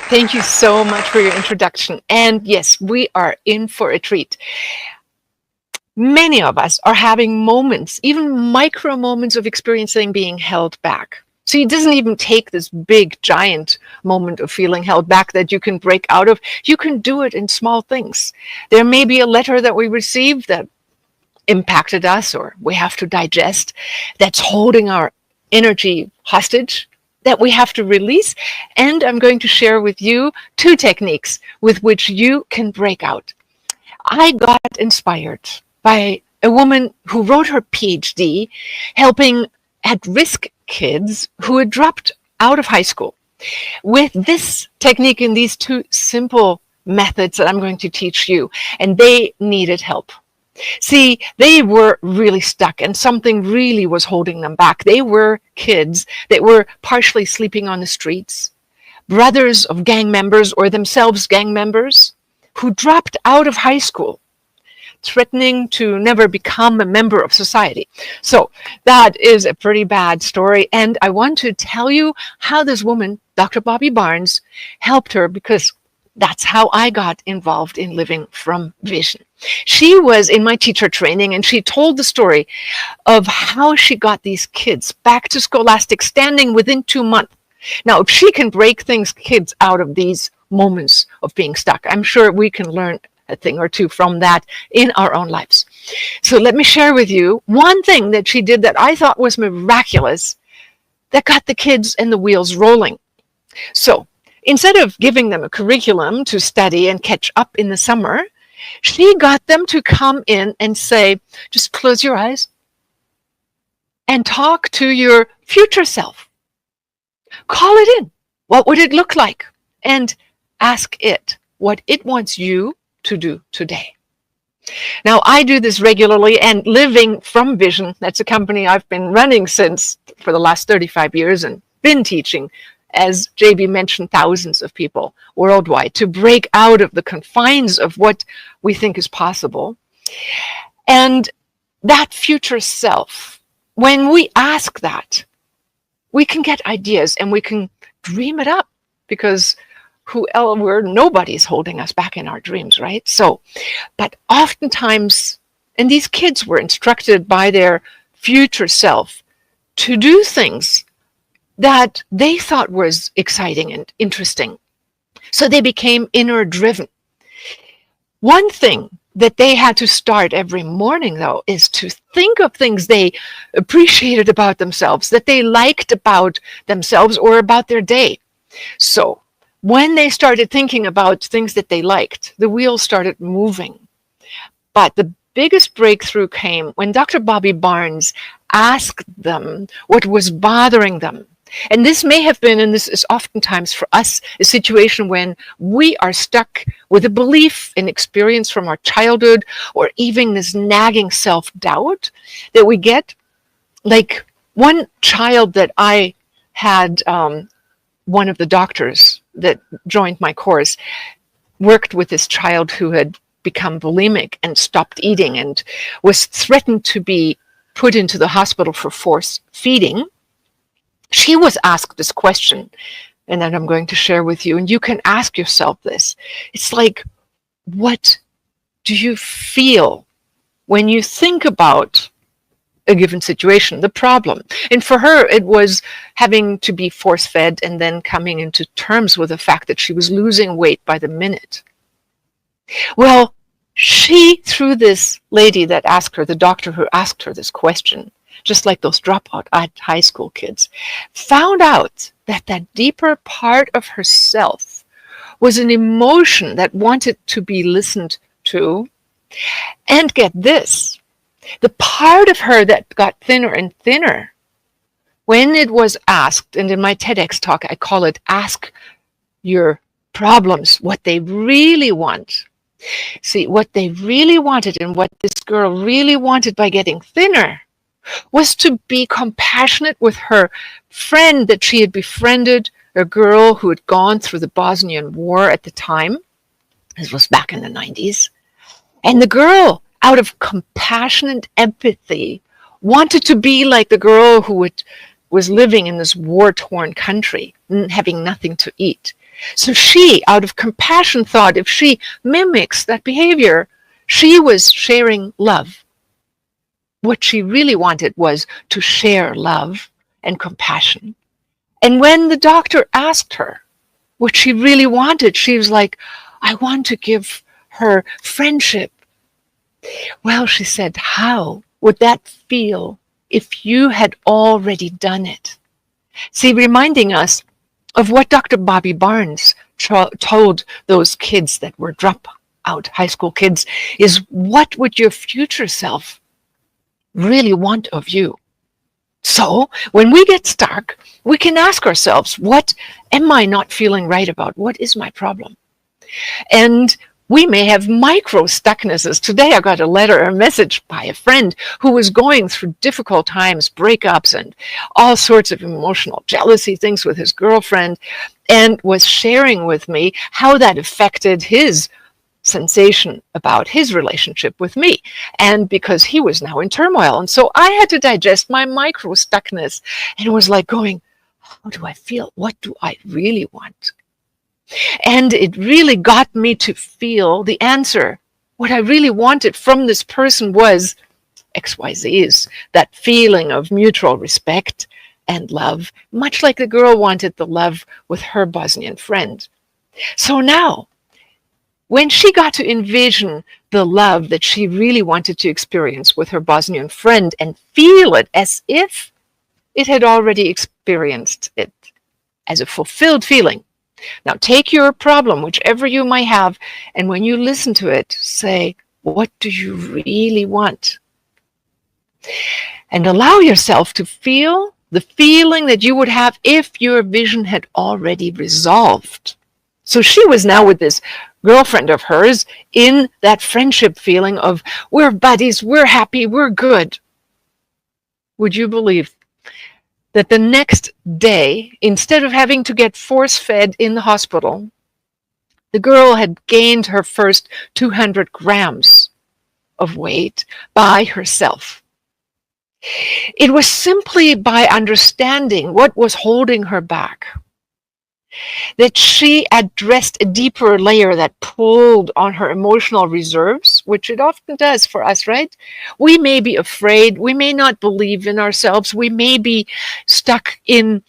Thank you so much for your introduction. And yes, we are in for a treat. Many of us are having moments, even micro moments of experiencing being held back. So it doesn't even take this big, giant moment of feeling held back that you can break out of. You can do it in small things. There may be a letter that we received that impacted us or we have to digest, that's holding our energy hostage, that we have to release. And I'm going to share with you 2 techniques with which you can break out. I got inspired by a woman who wrote her PhD helping at-risk kids who had dropped out of high school with this technique and these 2 simple methods that I'm going to teach you. And they needed help. See, they were really stuck and something really was holding them back. They were kids that were partially sleeping on the streets, brothers of gang members or themselves gang members who dropped out of high school, threatening to never become a member of society. So that is a pretty bad story. And I want to tell you how this woman, Dr. Bobby Barnes, helped her, because that's how I got involved in living from vision. She was in my teacher training and she told the story of how she got these kids back to scholastic standing within 2 months. Now, if she can break kids out of these moments of being stuck, I'm sure we can learn a thing or 2 from that in our own lives. So let me share with you one thing that she did that I thought was miraculous that got the kids and the wheels rolling. So instead of giving them a curriculum to study and catch up in the summer, she got them to come in and say, just close your eyes and talk to your future self. Call it in. What would it look like? And ask it what it wants you to do today. Now, I do this regularly, and Living from Vision, that's a company I've been running for the last 35 years and been teaching, as JB mentioned, thousands of people worldwide to break out of the confines of what we think is possible. And that future self, when we ask that, we can get ideas and we can dream it up, because nobody's holding us back in our dreams, right? So, but oftentimes, and these kids were instructed by their future self to do things that they thought was exciting and interesting. So they became inner driven. One thing that they had to start every morning, though, is to think of things they appreciated about themselves, that they liked about themselves or about their day. So when they started thinking about things that they liked, the wheels started moving. But the biggest breakthrough came when Dr. Bobby Barnes asked them what was bothering them. And this may have been, and this is oftentimes for us, a situation when we are stuck with a belief and experience from our childhood, or even this nagging self-doubt that we get. Like one child that I had, one of the doctors that joined my course worked with this child who had become bulimic and stopped eating and was threatened to be put into the hospital for force feeding. She was asked this question, and that I'm going to share with you, and you can ask yourself this. It's like, what do you feel when you think about a given situation, the problem? And for her, it was having to be force-fed and then coming into terms with the fact that she was losing weight by the minute. Well, she, through this lady that asked her, the doctor who asked her this question, just like those dropout high school kids, found out that that deeper part of herself was an emotion that wanted to be listened to. And get this, the part of her that got thinner and thinner when it was asked, and in my TEDx talk I call it ask your problems what they really want. See, what they really wanted and what this girl really wanted by getting thinner was to be compassionate with her friend that she had befriended, a girl who had gone through the Bosnian War at the time. This was back in the 90s. And the girl, out of compassion and empathy, wanted to be like the girl who was living in this war-torn country. having nothing to eat. So she, out of compassion, thought if she mimics that behavior, she was sharing love. What she really wanted was to share love and compassion. And when the doctor asked her what she really wanted, she was like, I want to give her friendship. Well, she said, how would that feel if you had already done it? See, reminding us of what Dr. Bobby Barnes told those kids that were dropout high school kids is, what would your future self really want of you? So when we get stuck, we can ask ourselves, what am I not feeling right about? What is my problem? And we may have micro stucknesses. Today I got a message by a friend who was going through difficult times, breakups and all sorts of emotional jealousy things with his girlfriend, and was sharing with me how that affected his sensation about his relationship with me, and because he was now in turmoil. And so I had to digest my micro stuckness, and it was like going, how do I feel? What do I really want? And it really got me to feel the answer. What I really wanted from this person was XYZ, is that feeling of mutual respect and love, much like the girl wanted the love with her Bosnian friend. So now, when she got to envision the love that she really wanted to experience with her Bosnian friend and feel it as if it had already experienced it as a fulfilled feeling. Now take your problem, whichever you might have, and when you listen to it, say, what do you really want? And allow yourself to feel the feeling that you would have if your vision had already resolved. So she was now with this girlfriend of hers in that friendship feeling of, we're buddies, we're happy, we're good. Would you believe that the next day, instead of having to get force-fed in the hospital, the girl had gained her first 200 grams of weight by herself? It was simply by understanding what was holding her back, that she addressed a deeper layer that pulled on her emotional reserves, which it often does for us, right? We may be afraid, we may not believe in ourselves, we may be stuck in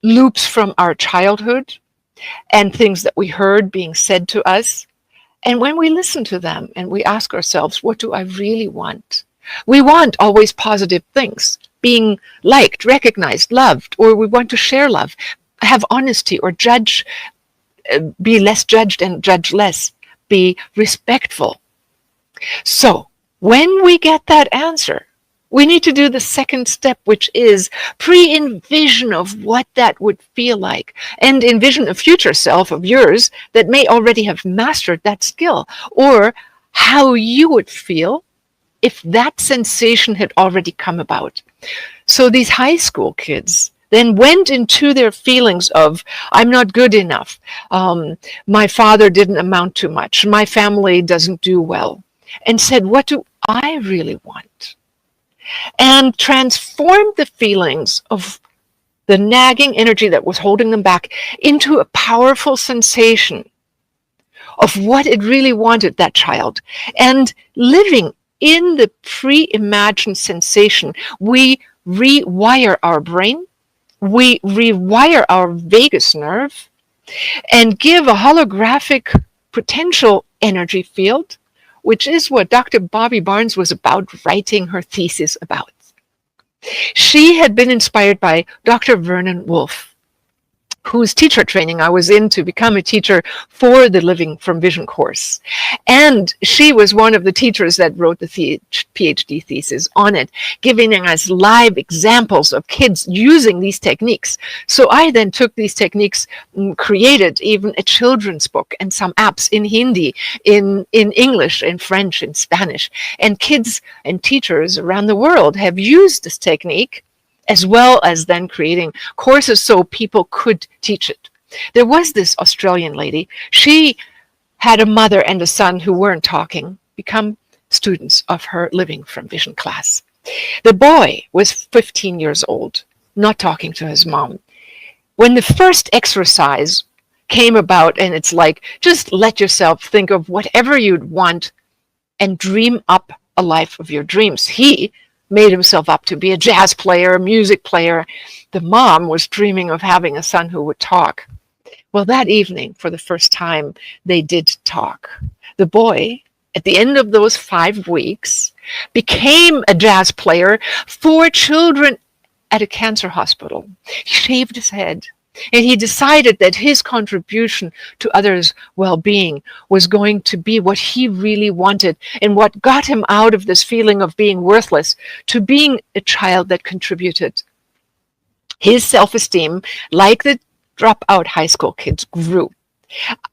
loops from our childhood and things that we heard being said to us. And when we listen to them and we ask ourselves, what do I really want? We want always positive things, being liked, recognized, loved, or we want to share love, have honesty, or judge, be less judged and judge less, be respectful. So when we get that answer, we need to do the second step, which is pre-envision of what that would feel like, and envision a future self of yours that may already have mastered that skill, or how you would feel if that sensation had already come about. So these high school kids then went into their feelings of, I'm not good enough, my father didn't amount to much, my family doesn't do well, and said, what do I really want? And transformed the feelings of the nagging energy that was holding them back into a powerful sensation of what it really wanted, that child. And living in the pre-imagined sensation, we rewire our brain, we rewire our vagus nerve, and give a holographic potential energy field, which is what Dr. Bobby Barnes was about writing her thesis about. She had been inspired by Dr. Vernon Wolfe, whose teacher training I was in to become a teacher for the Living from Vision course. And she was one of the teachers that wrote the PhD thesis on it, giving us live examples of kids using these techniques. So I then took these techniques, created even a children's book and some apps in Hindi, in English, in French, in Spanish. And kids and teachers around the world have used this technique, as well as then creating courses so people could teach it. There was this Australian lady. She had a mother and a son who weren't talking, become students of her Living from Vision class. The boy was 15 years old, not talking to his mom. When the first exercise came about, and it's like, just let yourself think of whatever you'd want and dream up a life of your dreams. He made himself up to be a jazz player, a music player. The mom was dreaming of having a son who would talk. Well, that evening, for the first time, they did talk. The boy, at the end of those 5 weeks, became a jazz player for children at a cancer hospital. He shaved his head, and he decided that his contribution to others' well-being was going to be what he really wanted, and what got him out of this feeling of being worthless to being a child that contributed. His self-esteem, like the dropout high school kids, grew.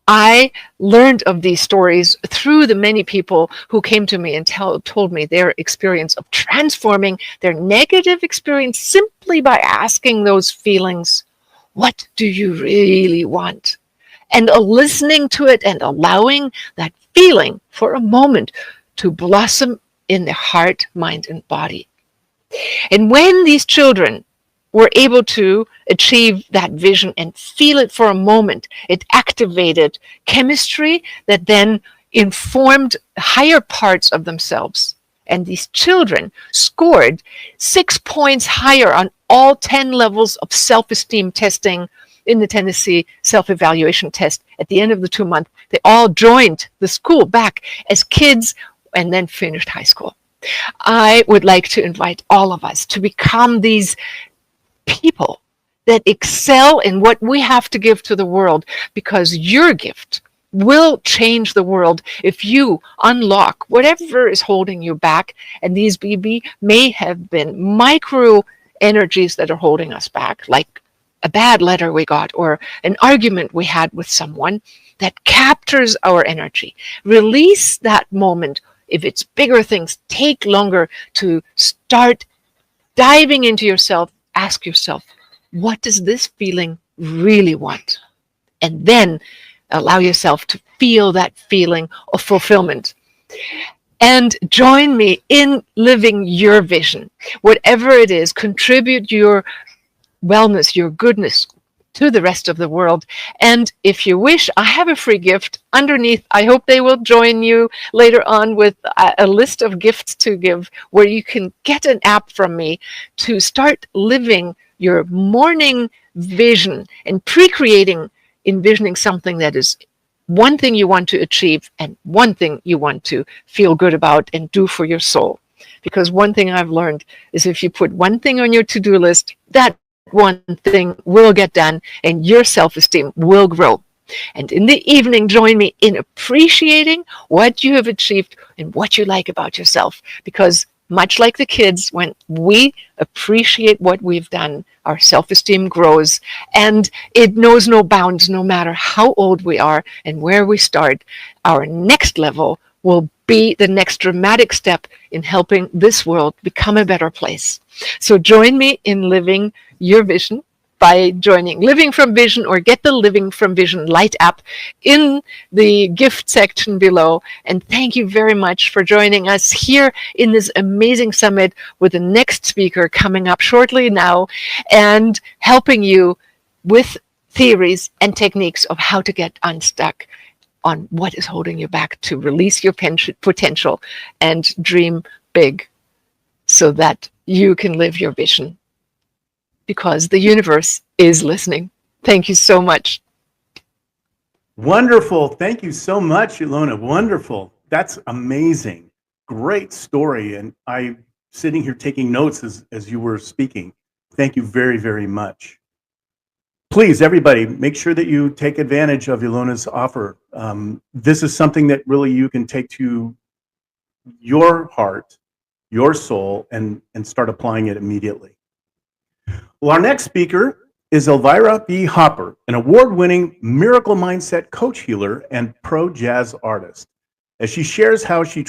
I learned of these stories through the many people who came to me and told me their experience of transforming their negative experience simply by asking those feelings, what do you really want? And listening to it and allowing that feeling for a moment to blossom in their heart, mind, and body. And when these children were able to achieve that vision and feel it for a moment, it activated chemistry that then informed higher parts of themselves. And these children scored 6 points higher on all 10 levels of self-esteem testing in the Tennessee self-evaluation test. At the end of the 2 months, they all joined the school back as kids and then finished high school. I would like to invite all of us to become these people that excel in what we have to give to the world, because your gift will change the world if you unlock whatever is holding you back. And these BB may have been micro energies that are holding us back, like a bad letter we got or an argument we had with someone that captures our energy. Release that moment. If it's bigger things, take longer to start diving into yourself. Ask yourself, what does this feeling really want? And then allow yourself to feel that feeling of fulfillment. And join me in living your vision. Whatever it is, contribute your wellness, your goodness to the rest of the world. And if you wish, I have a free gift underneath. I hope they will join you later on with a list of gifts to give, where you can get an app from me to start living your morning vision and envisioning something that is one thing you want to achieve and one thing you want to feel good about and do for your soul. Because one thing I've learned is, if you put one thing on your to-do list, that one thing will get done and your self-esteem will grow. And in the evening, join me in appreciating what you have achieved and what you like about yourself. Because much like the kids, when we appreciate what we've done, our self-esteem grows, and it knows no bounds, no matter how old we are and where we start. Our next level will be the next dramatic step in helping this world become a better place. So join me in living your vision by joining Living from Vision, or get the Living from Vision Light app in the gift section below. And thank you very much for joining us here in this amazing summit with the next speaker coming up shortly now, and helping you with theories and techniques of how to get unstuck on what is holding you back, to release your potential and dream big so that you can live your vision. Because the universe is listening. Thank you so much. Wonderful. Thank you so much, Ilona. Wonderful. That's amazing. Great story. And I'm sitting here taking notes as you were speaking. Thank you very, very much. Please, everybody, make sure that you take advantage of Ilona's offer. This is something that really you can take to your heart, your soul, and start applying it immediately. Well, our next speaker is Elvira B. Hopper, an award-winning miracle mindset coach, healer, and pro jazz artist, as she shares how she